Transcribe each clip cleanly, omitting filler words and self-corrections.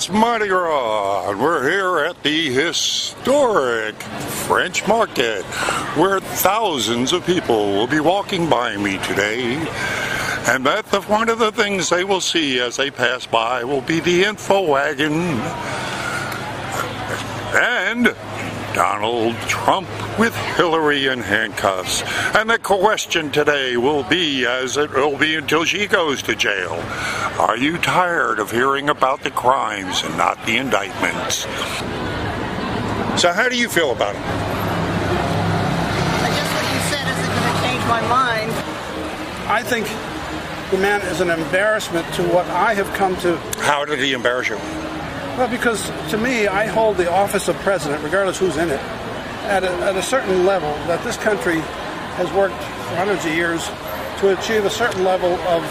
It's Mardi Gras, and we're here at the historic French Market, where thousands of people will be walking by me today. And one of the things they will see as they pass by will be the info wagon and Donald Trump with Hillary in handcuffs. And the question today will be, as it will be until she goes to jail, are you tired of hearing about the crimes and not the indictments? So how do you feel about it? I guess what you said isn't going to change my mind. I think the man is an embarrassment to what I have come to. How did he embarrass you? Well, because to me, I hold the office of president, regardless who's in it, at a certain level that this country has worked for hundreds of years to achieve a certain level of...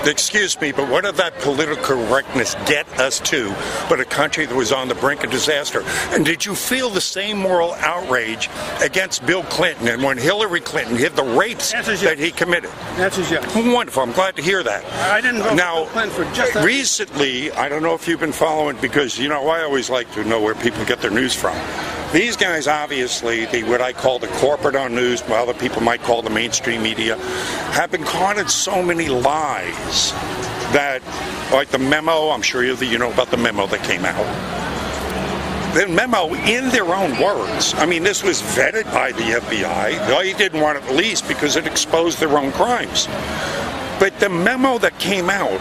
Excuse me, but what did that political correctness get us to but a country that was on the brink of disaster? And did you feel the same moral outrage against Bill Clinton and when Hillary Clinton hid the rapes that he committed? The answer is yes. Wonderful. I'm glad to hear that. I didn't vote for Bill Clinton for just that. Recently, I don't know if you've been following, because, you know, I always like to know where people get their news from. These guys, obviously, what I call the corporate on news, what other people might call the mainstream media, have been caught in so many lies that, like the memo, I'm sure you know about the memo that came out. The memo, in their own words, I mean, this was vetted by the FBI. They didn't want it released because it exposed their own crimes. But the memo that came out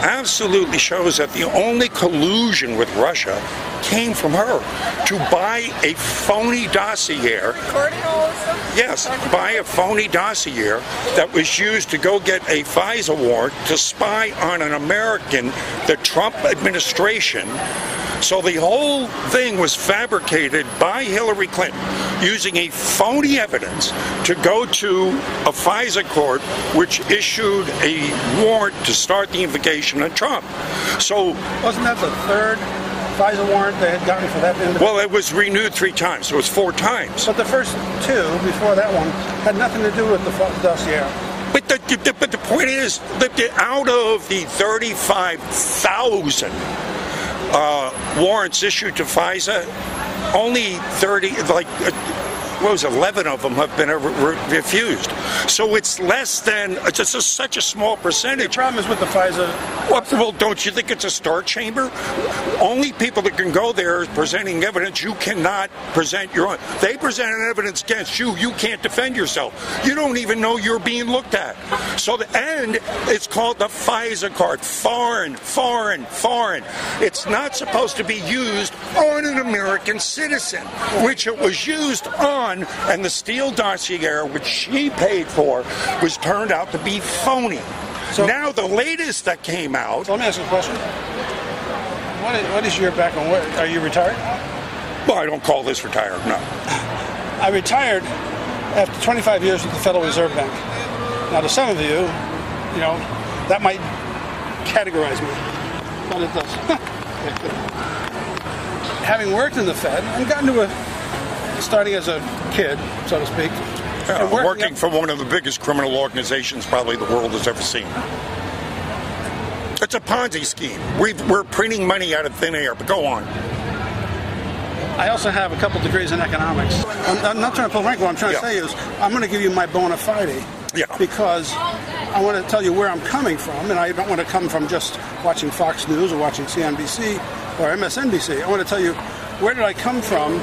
absolutely shows that the only collusion with Russia came from her to buy a phony dossier. Recording all this stuff? Yes, buy a phony dossier that was used to go get a FISA warrant to spy on an American, the Trump administration. So the whole thing was fabricated by Hillary Clinton using a phony evidence to go to a FISA court which issued a warrant to start the investigation on Trump. So wasn't that the third FISA warrant they had gotten for that individual? Well, it was renewed 3 times, so it was 4 times. But the first 2 before that one had nothing to do with the dossier. But the point is that out of the 35,000 warrants issued to FISA, only 11 of them have been refused. So it's less than, it's such a small percentage. The problem is with the FISA. Well, don't you think it's a star chamber? Only people that can go there is presenting evidence. You cannot present your own. They presented evidence against you. You can't defend yourself. You don't even know you're being looked at. So it's called the FISA card. Foreign. It's not supposed to be used on an American citizen, which it was used on. And the Steele dossier, which she paid for, was turned out to be phony. So now the latest that came out... So let me ask you a question. What is your background? Are you retired? Well, I don't call this retired, no. I retired after 25 years with the Federal Reserve Bank. Now, to some of you, that might categorize me, but it does. Having worked in the Fed, I've gotten to starting as a kid, so to speak. Working for one of the biggest criminal organizations probably the world has ever seen. It's a Ponzi scheme. We're printing money out of thin air, but go on. I also have a couple degrees in economics. I'm not trying to pull rank. What I'm trying to say is I'm going to give you my bona fide because I want to tell you where I'm coming from, and I don't want to come from just watching Fox News or watching CNBC or MSNBC. I want to tell you where did I come from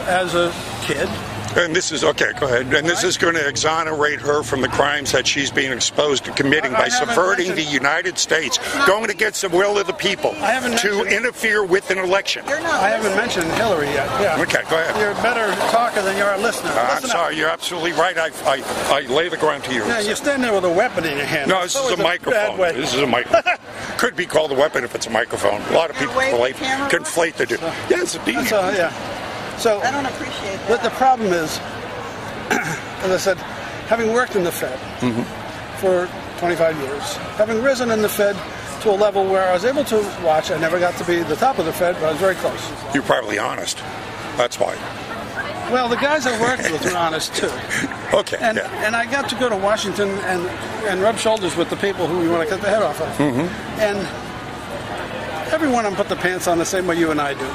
as a kid. And this is, okay, go ahead. And this is going to exonerate her from the crimes that she's being exposed to committing by subverting the United States, going against the will of the people to interfere with an election. I haven't mentioned Hillary yet. Yeah. Okay, go ahead. You're a better talker than you're a listener. I'm sorry, you're absolutely right. I lay the ground to you. Yeah, you stand there with a weapon in your hand. No, this is a microphone. This is a microphone. Could be called a weapon if it's a microphone. A lot of people conflate the two. Yes, indeed. So I don't appreciate that. But the problem is, as I said, having worked in the Fed for 25 years, having risen in the Fed to a level where I was able to watch, I never got to be the top of the Fed, but I was very close. You're probably honest. That's why. Well, the guys I worked with were honest too. Okay. And I got to go to Washington and rub shoulders with the people who we want to cut the head off of. And every one of them put the pants on the same way you and I do.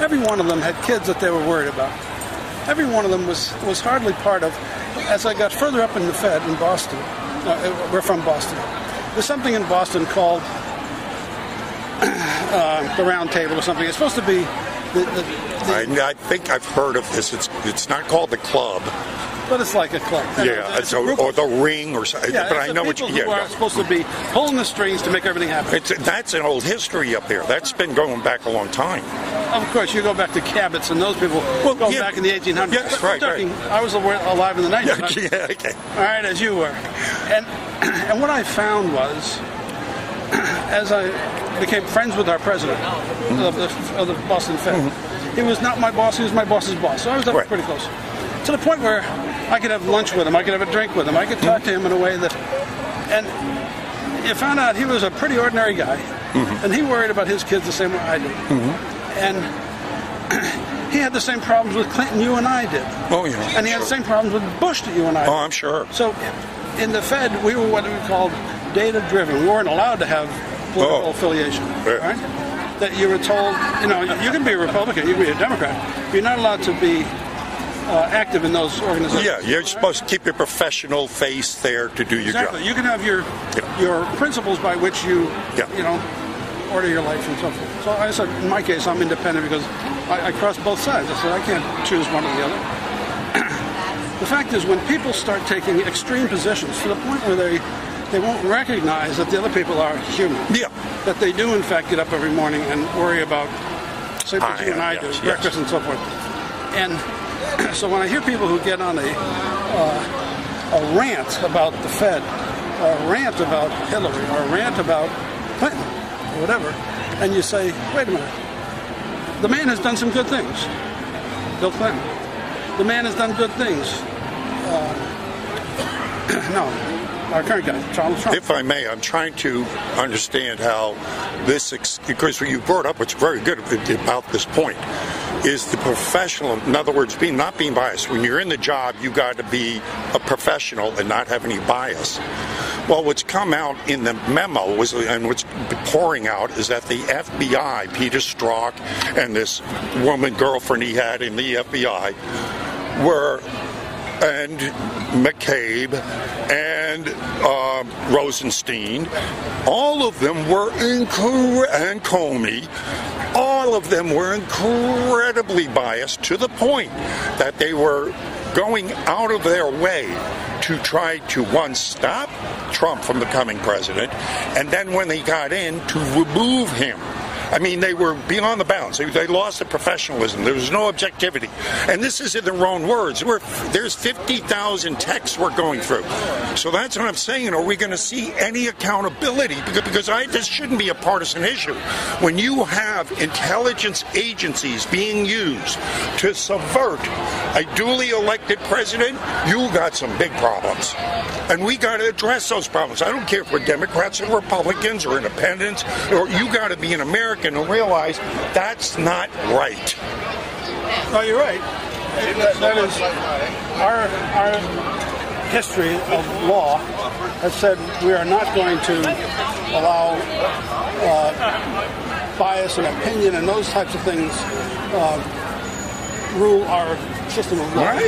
Every one of them had kids that they were worried about. Every one of them was hardly part of. As I got further up in the Fed in Boston, we're from Boston. There's something in Boston called the Round Table or something. It's supposed to be I think I've heard of this. It's not called the club, but it's like a club. Or the ring or something. Yeah, but I know what you are supposed to be pulling the strings to make everything happen. That's an old history up there. That's been going back a long time. Of course, you go back to Cabots and those people going back in the 1800s. Yes, right. I was alive in the 1900s. Yeah, okay. All right, as you were. And what I found was, as I became friends with our president of the Boston Fed, he was not my boss, he was my boss's boss. So I was up pretty close. To the point where I could have lunch with him, I could have a drink with him, I could talk to him in a way that... And you found out he was a pretty ordinary guy, and he worried about his kids the same way I did. And he had the same problems with Clinton you and I did. Oh, yeah. And he had the same problems with Bush that you and I did. Oh, I'm sure. So in the Fed, we were what we called data-driven. We weren't allowed to have political affiliation. Right? That you were told, you can be a Republican, you can be a Democrat, but you're not allowed to be active in those organizations. Yeah, you're supposed to keep your professional face there to do your job. You can have your principles by which you order your life and so forth. So I said, in my case, I'm independent because I cross both sides. I said, I can't choose one or the other. The fact is, when people start taking extreme positions to the point where they won't recognize that the other people are human. Yeah. That they do, in fact, get up every morning and worry about, say, what you and I do, breakfast and so forth. And so when I hear people who get on a rant about the Fed, or a rant about Hillary, or a rant about Clinton, or whatever, and you say, wait a minute, the man has done some good things. Bill Clinton. The man has done good things. Our current guy, Donald Trump. If I may, I'm trying to understand how this, because you brought up what's very good about this point, is the professional, in other words, not being biased. When you're in the job, you got to be a professional and not have any bias. Well, what's come out in the memo and what's pouring out is that the FBI, Peter Strzok, and this woman girlfriend he had in the FBI and McCabe and Rosenstein, all of them were and Comey, all of them were incredibly biased to the point that they were going out of their way to try to, one, stop Trump from becoming president, and then when they got in, to remove him. I mean, they were beyond the bounds. They lost the professionalism. There was no objectivity. And this is in their own words. There's 50,000 texts we're going through. So that's what I'm saying. Are we going to see any accountability? Because this shouldn't be a partisan issue. When you have intelligence agencies being used to subvert a duly elected president, you got some big problems. And we got to address those problems. I don't care if we're Democrats or Republicans or independents, or you got to be an American and realize that's not right. No, you're right. That is our history of law has said we are not going to allow bias and opinion and those types of things rule our system of law. Right.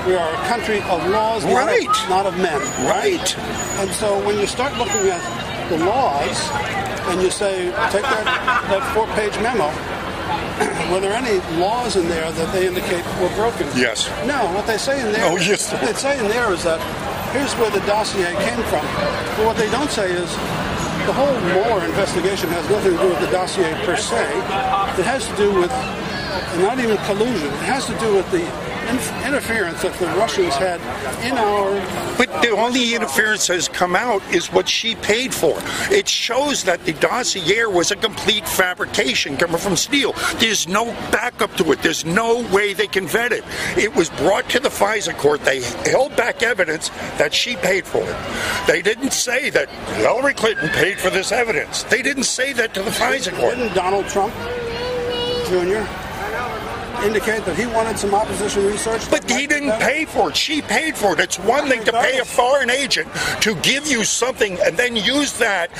We are a country of laws, not of men. Right. And so when you start looking at the laws, and you say, take that 4-page memo, were there any laws in there that they indicate were broken? Yes. No, what they say in there, what they say in there is that here's where the dossier came from. But what they don't say is the whole Mueller investigation has nothing to do with the dossier per se. It has to do with not even collusion. It has to do with the interference that the Russians had in our... But the only interference that has come out is what she paid for. It shows that the dossier was a complete fabrication coming from Steele. There's no backup to it. There's no way they can vet it. It was brought to the FISA court. They held back evidence that she paid for it. They didn't say that Hillary Clinton paid for this evidence. They didn't say that to the FISA court. Didn't Donald Trump Jr. indicate that he wanted some opposition research? But he didn't pay for it. She paid for it. It's one thing to pay a foreign agent to give you something and then use that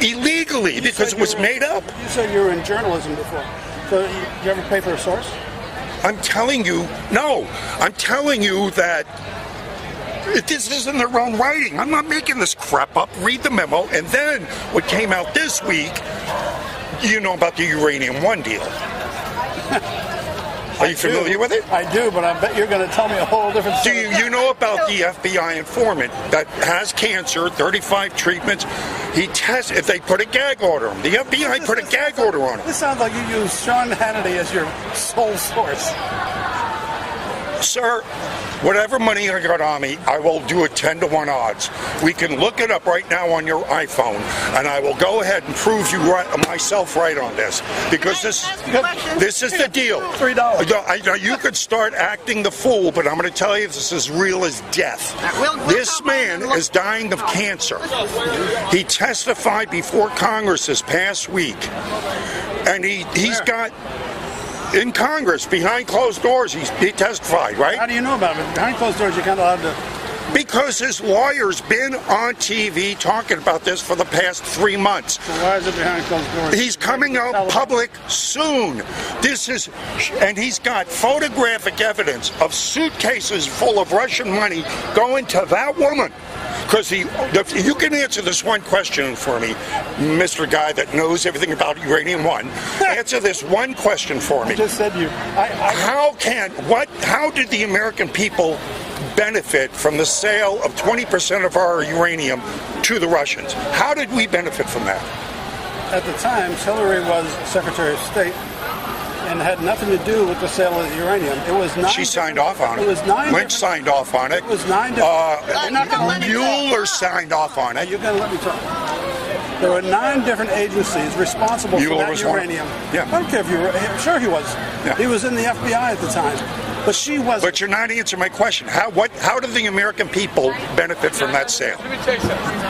illegally because it was made up. You said you were in journalism before. So you ever pay for a source? I'm telling you, no. I'm telling you that this is in their own writing. I'm not making this crap up. Read the memo. And then what came out this week, you know about the Uranium One deal. Are you familiar with it? I do, but I bet you're going to tell me a whole different story. Do you know about the FBI informant that has cancer, 35 treatments? He tests if they put a gag order on him. The FBI put a gag order on him. This sounds like you use Sean Hannity as your sole source. Sir, whatever money I got on me, I will do a 10-to-1 odds. We can look it up right now on your iPhone, and I will go ahead and prove you myself right on this. Because this is the deal. $3. You could start acting the fool, but I'm going to tell you this is real as death. This man is dying of cancer. He testified before Congress this past week, and he's got... In Congress, behind closed doors, he testified, right? How do you know about it? Behind closed doors, you're kind of allowed to... Because his lawyer's been on TV talking about this for the past 3 months. So why is it behind closed doors? He's coming out public soon. And he's got photographic evidence of suitcases full of Russian money going to that woman. Because you can answer this one question for me, Mr. Guy that knows everything about Uranium One. Answer this one question for me. I just said you. How did the American people benefit from the sale of 20% of our uranium to the Russians? How did we benefit from that? At the time, Hillary was Secretary of State and had nothing to do with the sale of the uranium. It was 9. She signed off on it. It was 9. Lynch signed off on it. It was 9. Mueller signed off on it. You're going to let me talk. There were 9 different agencies responsible for that uranium. Yeah. I don't care if you were. Sure, he was. Yeah. He was in the FBI at the time. But she was. But you're not answering my question. How did the American people benefit from that sale?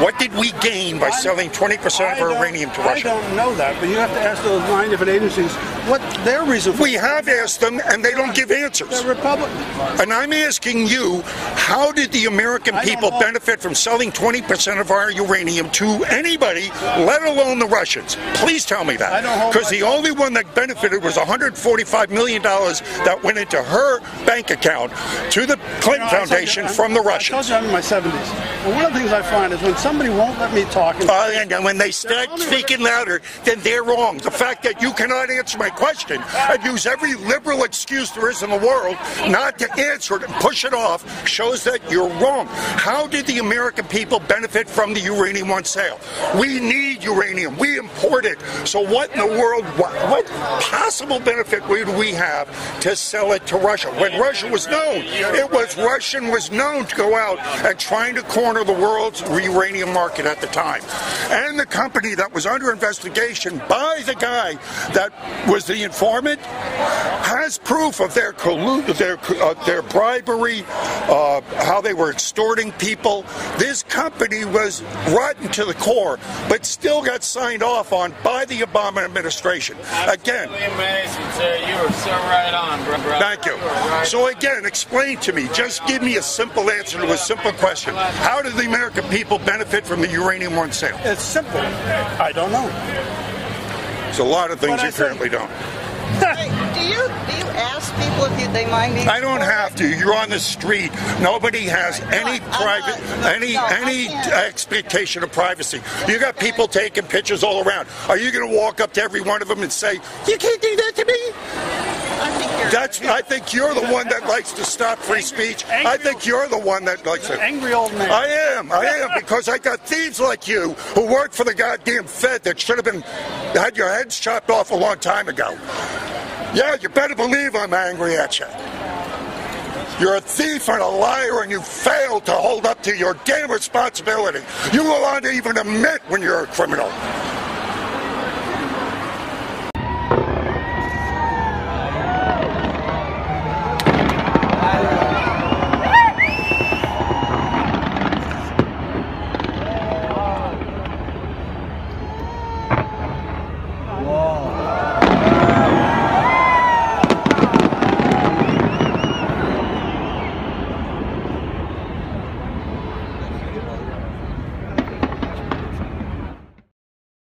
What did we gain by selling 20% of our uranium to Russia? I don't know that, but you have to ask those 9 different agencies what their reason for it. We have asked them, and they don't give answers. They're Republican. And I'm asking you, how did the American people benefit from selling 20% of our uranium to anybody, let alone the Russians? Please tell me that. Because the only one that benefited was $145 million that went into her bank account to the Clinton Foundation from the Russians. I told you I'm in my 70s. And one of the things I find is when somebody won't let me talk... and when they start speaking louder, then they're wrong. The fact that you cannot answer my question and use every liberal excuse there is in the world not to answer it and push it off shows that you're wrong. How did the American people benefit from the Uranium One sale? We need uranium. We import it. So what in the world, what possible benefit would we have to sell it to Russia? When Russia was known, Russian was known to go out and trying to corner the world's uranium market at the time. And the company that was under investigation by the guy that was the informant has proof of their bribery, how they were extorting people. This company was rotten to the core, but still got signed off on by the Obama administration. Again, amazing, sir. You were so right on, bro. Thank you. So again, explain to me, just give me a simple answer to a simple question. How did the American people benefit from the Uranium One sale? It's simple. I don't know. There's a lot of things you apparently don't. Hey, do you ask people if they mind being... I don't have to. You're on the street. Nobody has any expectation of privacy. You got people taking pictures all around. Are you going to walk up to every one of them and say, "You can't do that to me"? I think you're the one that likes to stop free speech. I think you're the one that likes it. Angry old man. I am, because I got thieves like you who work for the goddamn Fed that should have had your heads chopped off a long time ago. Yeah, you better believe I'm angry at you. You're a thief and a liar, and you failed to hold up to your damn responsibility. You will not even admit when you're a criminal.